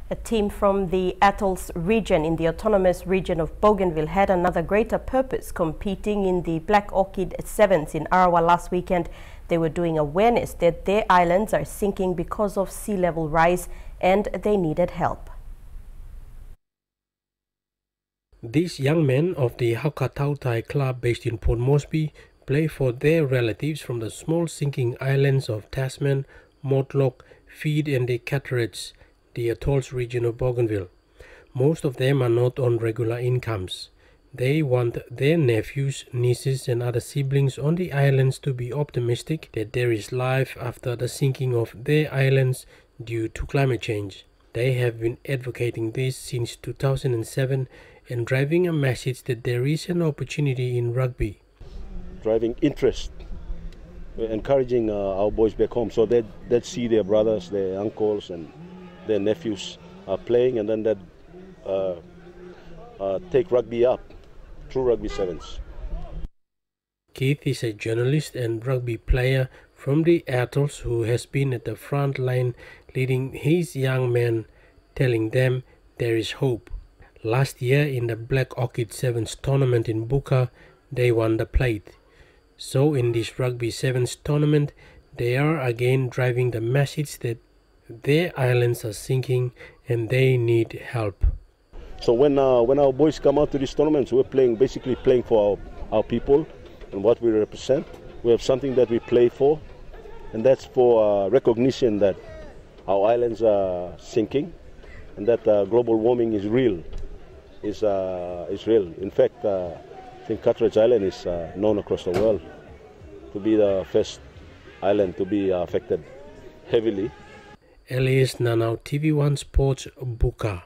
A team from the Atolls region in the autonomous region of Bougainville had another greater purpose competing in the Black Orchid Sevens in Arawa last weekend. They were doing awareness that their islands are sinking because of sea level rise and they needed help. These young men of the Hakatautai club based in Port Moresby play for their relatives from the small sinking islands of Tasman, Mortlock, Feed and the Cattaraugus, the Atolls region of Bougainville. Most of them are not on regular incomes. They want their nephews, nieces and other siblings on the islands to be optimistic that there is life after the sinking of their islands due to climate change. They have been advocating this since 2007 and driving a message that there is an opportunity in rugby. Driving interest, encouraging our boys back home so that see their brothers, their uncles and their nephews are playing, and then that take rugby up through Rugby Sevens. Keith is a journalist and rugby player from the Atolls who has been at the front line leading his young men, telling them there is hope. Last year in the Black Orchid Sevens tournament in Buka, they won the plate. So in this Rugby Sevens tournament, they are again driving the message that their islands are sinking and they need help. So when our boys come out to these tournaments, we're basically playing for our people and what we represent. We have something that we play for, and that's for recognition that our islands are sinking and that global warming is real. Is real. In fact, I think Cattaraugus Island is known across the world to be the first island to be affected heavily. Elias Nanau, TV1 Sports, Buka.